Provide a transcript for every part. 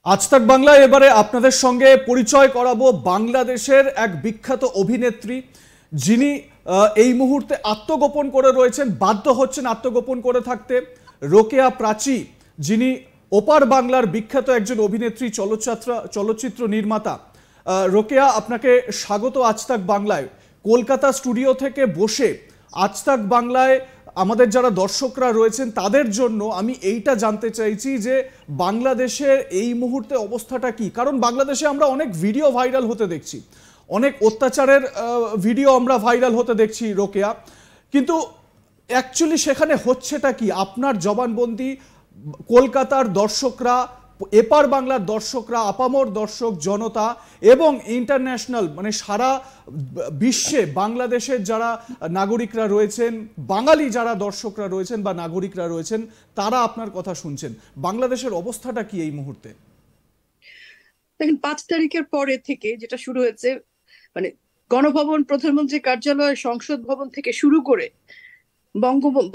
আজ তাক বাংলা এবারে আপনাদের সঙ্গে পরিচয় করাবো বাংলাদেশের এক বিখ্যাত অভিনেত্রী যিনি এই মুহূর্তে আত্মগোপন করে রয়েছেন, বাধ্য হচ্ছেন আত্মগোপন করে থাকতে। রোকেয়া প্রাচী, যিনি ওপার বাংলার বিখ্যাত একজন অভিনেত্রী, চলচ্চিত্র নির্মাতা। রোকেয়া, আপনাকে স্বাগত আজ তাক বাংলায়। কলকাতা স্টুডিও থেকে বসে আজ তাক বাংলায় আমাদের যারা দর্শকরা রয়েছেন তাদের জন্য আমি এইটা জানতে চাইছি যে বাংলাদেশের এই মুহূর্তে অবস্থাটা কি। কারণ বাংলাদেশে আমরা অনেক ভিডিও ভাইরাল হতে দেখছি, অনেক অত্যাচারের ভিডিও আমরা ভাইরাল হতে দেখছি রোকেয়া, কিন্তু অ্যাকচুয়ালি সেখানে হচ্ছেটা কি? আপনার জবানবন্দি কলকাতার দর্শকরা, এপার বাংলার দর্শকরা, আপামর দর্শক জনতা এবং ইন্টারন্যাশনাল মানে সারা বিশ্বে বাংলাদেশের যারা নাগরিকরা রয়েছেন, বাঙালি যারা দর্শকরা রয়েছেন বা নাগরিকরা রয়েছেন, তারা আপনার কথা শুনছেন। বাংলাদেশের অবস্থাটা কি এই মুহূর্তে? দেখেন, 5 তারিখের পরে থেকে যেটা শুরু হয়েছে, মানে গণভবন, প্রধানমন্ত্রী কার্যালয়, সংসদ ভবন থেকে শুরু করে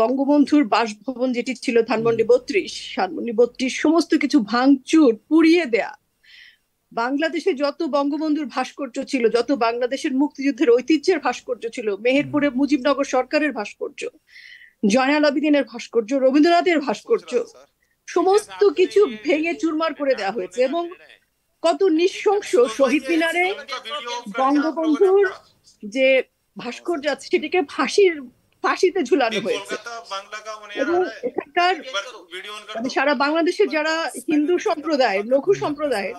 বঙ্গবন্ধুর বাসভবন যেটি ছিল ধানমন্ডি 32 সমস্ত কিছু ভাঙচুর, পুড়িয়ে দেয়া। বাংলাদেশে যত বঙ্গবন্ধুর ভাস্কর্য ছিল, যত বাংলাদেশের মুক্তিযুদ্ধের ঐতিহ্যের ভাস্কর্য ছিল, মেহেরপুরে মুজিবনগর সরকারের ভাস্কর্য, জয়নাল আবেদিনের ভাস্কর্য, রবীন্দ্রনাথের ভাস্কর্য, সমস্ত কিছু ভেঙে চুরমার করে দেওয়া হয়েছে। এবং কত নৃশংস, শহীদ মিনারে বঙ্গবন্ধুর যে ভাস্কর্য আছে সেটিকে ফাঁসিতে ঝুলানো হয়েছে। এবং এখানকার সারা বাংলাদেশের যারা হিন্দু সম্প্রদায়, লঘু সম্প্রদায়,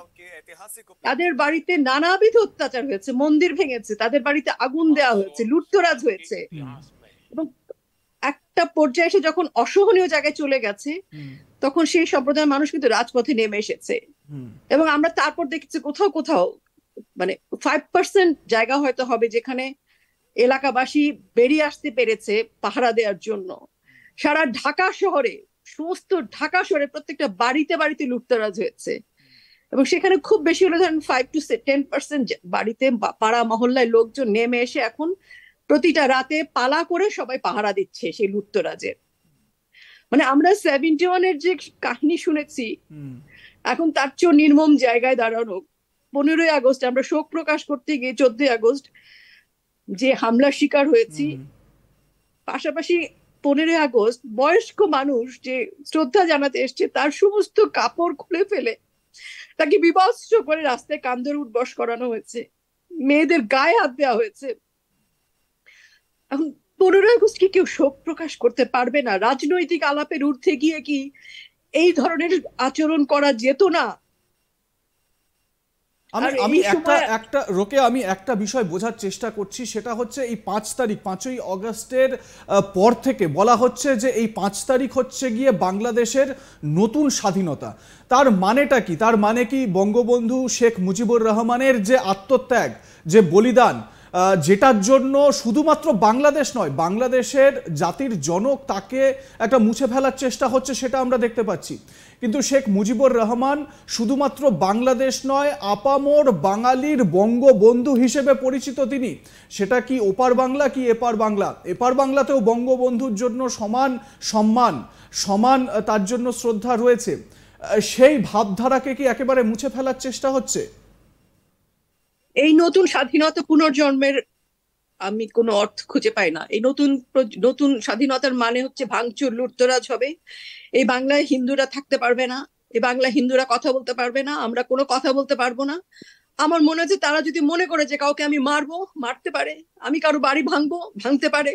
তাদের বাড়িতে নানাবিধ অত্যাচার হয়েছে, মন্দির ভেঙেছে, তাদের বাড়িতে আগুন দেওয়া হয়েছে, লুটতরাজ হয়েছে। এবং একটা পর্যায়ে এসে যখন অসহনীয় জায়গায় চলে গেছে, তখন সেই সম্প্রদায়ের মানুষ কিন্তু রাজপথে নেমে এসেছে। এবং আমরা তারপর দেখছি কোথাও কোথাও মানে 5% জায়গা হয়তো হবে যেখানে এলাকাবাসী বেরিয়ে আসতে পেরেছে পাহারা দেওয়ার জন্য। সারা ঢাকা শহরে, সমস্ত ঢাকা শহরে প্রত্যেকটা বাড়িতে বাড়িতে লুটতরাজ হয়েছে। এবং সেখানে খুব বেশি হলে ধরেন 5 to 10% বাড়িতে, পাড়া মহল্লায় লোকজন নেমে এসে এখন প্রতিটা রাতে পালা করে সবাই পাহারা দিচ্ছে সেই লুটতরাজের। মানে আমরা 71-এর যে কাহিনী শুনেছি, এখন তার চেয়েও নির্মম জায়গায় দাঁড়ানো। 15ই আগস্ট আমরা শোক প্রকাশ করতে গিয়ে 14ই আগস্ট যে হামলার শিকার হয়েছি, পাশাপাশি 15ই আগস্ট বয়স্ক মানুষ যে শ্রদ্ধা জানাতে এসছে তার সমস্ত কাপড় খুলে ফেলে তাকে বিভৎস করে রাস্তায় কান্দর উঠবস করানো হয়েছে, মেয়েদের গায়ে হাত দেওয়া হয়েছে। এখন 15ই আগস্ট কি কেউ শোক প্রকাশ করতে পারবে না? রাজনৈতিক আলাপের ঊর্ধ্বে গিয়ে কি এই ধরনের আচরণ করা যেত না? আমি একটা বিষয় বোঝার চেষ্টা করছি, সেটা হচ্ছে এই 5 তারিখ, 5ই আগস্টের পর থেকে বলা হচ্ছে যে এই 5 তারিখ হচ্ছে গিয়ে বাংলাদেশের নতুন স্বাধীনতা। তার মানেটা কি? তার মানে কি বঙ্গবন্ধু শেখ মুজিবুর রহমানের যে আত্মত্যাগ, যে বলিদান, যেটার জন্য শুধুমাত্র বাংলাদেশ নয়, বাংলাদেশের জাতির জনক তাকে একটা মুছে ফেলার চেষ্টা হচ্ছে, সেটা আমরা দেখতে পাচ্ছি। কিন্তু শেখ মুজিবুর রহমান শুধুমাত্র বাংলাদেশ নয়, আপামর বাঙালির বঙ্গবন্ধু হিসেবে পরিচিত তিনি। সেটা কি ওপার বাংলা কি এপার বাংলা, এপার বাংলাতেও বঙ্গবন্ধুর জন্য সমান সম্মান, সমান তার জন্য শ্রদ্ধা রয়েছে। সেই ভাবধারাকে কি একেবারে মুছে ফেলার চেষ্টা হচ্ছে? এই নতুন স্বাধীনতা পুনর্জন্মের আমি কোনো অর্থ খুঁজে পাই না। এই নতুন স্বাধীনতার মানে হচ্ছে ভাঙচুর, লুটতরাজ হবে। এই বাংলায় হিন্দুরা থাকতে পারবে না, এই বাংলায় হিন্দুরা কথা বলতে পারবে না, আমরা কোনো কথা বলতে পারবো না। আমার মনে হচ্ছে তারা যদি মনে করে যে কাউকে আমি মারবো, মারতে পারে, আমি কারো বাড়ি ভাঙবো, ভাঙতে পারে।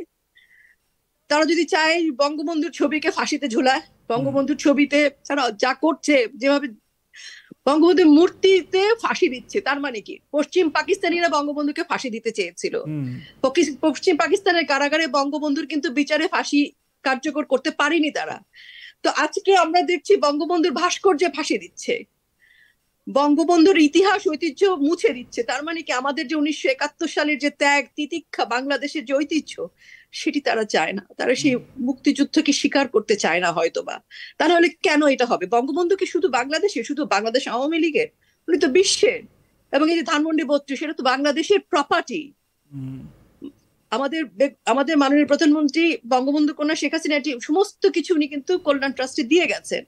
তারা যদি চায় বঙ্গবন্ধুর ছবিকে ফাঁসিতে ঝুলায়, বঙ্গবন্ধুর ছবিতে তারা যা করছে, যেভাবে বঙ্গবন্ধুর মূর্তিতে ফাঁসি দিচ্ছে, তার মানে কি পশ্চিম পাকিস্তানিরা বঙ্গবন্ধুকে ফাঁসি দিতে চেয়েছিল। পশ্চিম পাকিস্তানের কারাগারে বঙ্গবন্ধুর কিন্তু বিচারে ফাঁসি কার্যকর করতে পারেনি তারা। তো আজকে আমরা দেখছি বঙ্গবন্ধুর ভাস্কর্যে ফাঁসি দিচ্ছে, বঙ্গবন্ধুর ইতিহাস ঐতিহ্য মুছে দিচ্ছে। তার মানে কি আমাদের যে 1971 সালের যে ত্যাগ তিতিক্ষা, বাংলাদেশের যে ঐতিহ্য, সেটি তারা চায় না। তারা সেই মুক্তিযুদ্ধকে স্বীকার করতে চায় না হয়তোবা। তাহলে কেন এটা হবে? বঙ্গবন্ধু কি শুধু বাংলাদেশে, শুধু বাংলাদেশ আওয়ামী লীগের? উনি তো বিশ্বের। এবং এই যে ধানমন্ডি 32, সেটা তো বাংলাদেশের প্রপার্টি। আমাদের মাননীয় প্রধানমন্ত্রী বঙ্গবন্ধু কন্যা শেখ হাসিনা সমস্ত কিছু উনি কিন্তু কল্যাণ ট্রাস্টে দিয়ে গেছেন।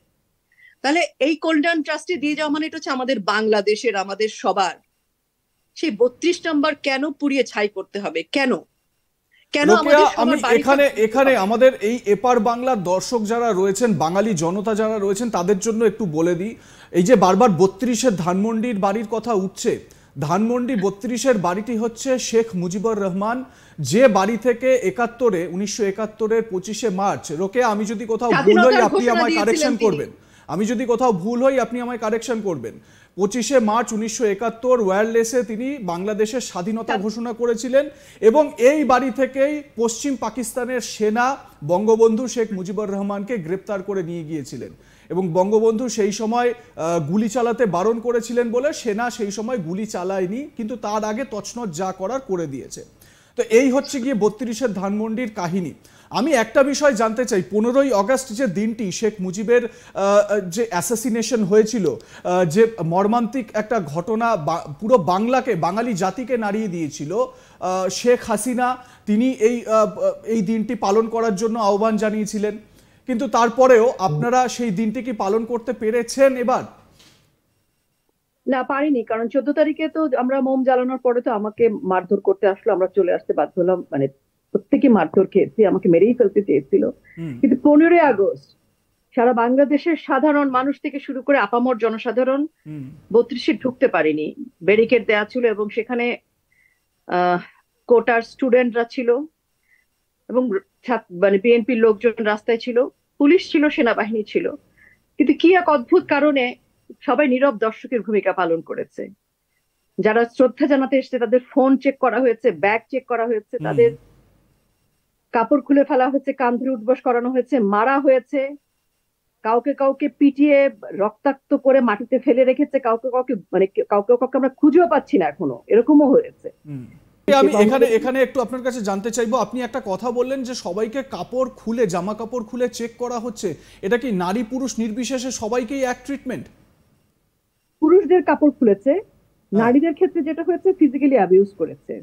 তাহলে এই কল্যাণ ট্রাস্টে দিয়ে যাওয়া মানে এটা হচ্ছে আমাদের বাংলাদেশের, আমাদের সবার। সেই 32 নম্বর কেন পুড়িয়ে ছাই করতে হবে? কেন কেন রোকেয়া, আমাদের আমি সবার বাড়ি এখানে আমাদের এই এপার বাংলার দর্শক যারা রয়েছেন, বাঙালি জনতা যারা রয়েছেন, তাদের জন্য একটু বলে দিই, এই যে বারবার 32-এর ধানমন্ডির বাড়ির কথা উঠছে, ধানমন্ডি 32-এর বাড়িটি হচ্ছে শেখ মুজিবুর রহমান, যে বাড়ি থেকে 1971-এর 25শে মার্চ, রোকেয়া আমি যদি কোথাও ভুল হই আপনি আমায় কারেকশন করবেন, আমি যদি কোথাও ভুল হই আপনি আমায় কারেকশন করবেন, 25শে মার্চ 1971 ওয়্যারলেসে তিনি বাংলাদেশের স্বাধীনতা ঘোষণা করেছিলেন এবং এই বাড়ি থেকেই পশ্চিম পাকিস্তানের সেনা বঙ্গবন্ধু শেখ মুজিবুর রহমানকে গ্রেপ্তার করে নিয়ে গিয়েছিলেন এবং বঙ্গবন্ধু সেই সময় গুলি চালাতে বারণ করেছিলেন বলে সেনা সেই সময় গুলি চালায়নি, কিন্তু তার আগে তছনছ যা করার করে দিয়েছে। তো এই হচ্ছে গিয়ে 32-এর ধানমন্ডির কাহিনী। আমি একটা বিষয় জানতে চাই, 15ই আগস্ট যে দিনটি শেখ মুজিবের যে অ্যাসাসিনেশন হয়েছিল, যে মর্মান্তিক একটা ঘটনা পুরো বাংলাকে, বাঙালি জাতিকে নাড়িয়ে দিয়েছিল, শেখ হাসিনা তিনি এই দিনটি পালন করার জন্য আহ্বান জানিয়েছিলেন, কিন্তু তারপরেও আপনারা সেই দিনটি কি পালন করতে পেরেছেন এবার? না, পারিনি, কারণ 14 তারিখে তো আমরা মোম জ্বালানোর পরে তো আমাকে মারধর করতে আসলো, আমরা চলে আসতে বাধ্য হলাম, মানে প্রত্যেকে মারধর খেয়েছি, আমাকে মেরেই ফেলতে চেয়েছিল। কিন্তু 15ই আগস্ট সারা বাংলাদেশের সাধারণ মানুষ থেকে শুরু করে আপামর জনসাধারণ 32-এ ঢুকতে পারেনি, ব্যারিকেড দেওয়া ছিল এবং সেখানে কোটার স্টুডেন্টরা ছিল এবং মানে বিএনপির লোকজন রাস্তায় ছিল, পুলিশ ছিল, সেনাবাহিনী ছিল, কিন্তু কি এক অদ্ভুত কারণে সবাই নীরব দর্শকের ভূমিকা পালন করেছে। যারা শ্রদ্ধা জানাতে এসেছে তাদের ফোন চেক করা হয়েছে, ব্যাগ চেক করা হয়েছে, তাদের কাপড় খুলে ফেলা হয়েছে, কান ধরে উঠবস করানো হয়েছে, মারা হয়েছে, কাউকে কাউকে পিটিয়ে রক্তাক্ত করে মাটিতে ফেলে রেখেছে, কাউকে কাউকে মানে কাউকে কাউকে আমরা খুঁজেও পাচ্ছি না এখনো, এরকমও হয়েছে। আমি এখানে একটু আপনার কাছে জানতে চাইবো, আপনি একটা কথা বললেন যে সবাইকে কাপড় খুলে, জামা কাপড় খুলে চেক করা হচ্ছে, এটা কি নারী পুরুষ নির্বিশেষে সবাইকেই এক ট্রিটমেন্ট? পুরুষদের কাপড় খুলেছে, নারীদের ক্ষেত্রে যেটা হয়েছে ফিজিক্যালি অ্যাবিউজ করেছে।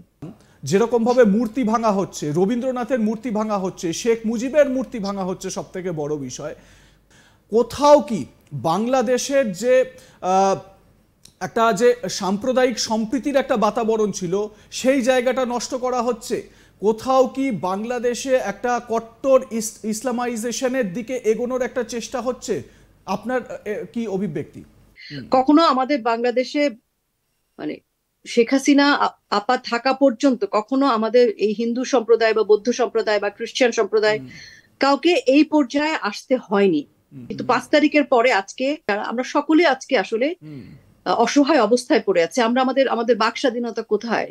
যেরকম ভাবে মূর্তি ভাঙা হচ্ছে, রবীন্দ্রনাথের মূর্তি ভাঙা হচ্ছে, শেখ মুজিবের মূর্তি ভাঙা হচ্ছে, সব থেকে বড় বিষয়, কোথাও কি বাংলাদেশের যে একটা যে সাম্প্রদায়িক সম্প্রীতির একটা বাতাবরণ ছিল সেই জায়গাটা নষ্ট করা হচ্ছে? কোথাও কি বাংলাদেশে একটা কট্টর ইসলামাইজেশনের দিকে এগোনোর একটা চেষ্টা হচ্ছে? আপনার কি অভিব্যক্তি? কখনো আমাদের বাংলাদেশে মানে শেখ হাসিনা আপা থাকা পর্যন্ত কখনো আমাদের এই হিন্দু সম্প্রদায় বা বৌদ্ধ সম্প্রদায় বা খ্রিস্টান সম্প্রদায় কাউকে এই পর্যায়ে আসতে হয়নি, কিন্তু 5 তারিখের পরে আজকে আমরা সকলে আজকে আসলে অসহায় অবস্থায় পড়ে আছে। আমরা আমাদের বাক স্বাধীনতা কোথায়?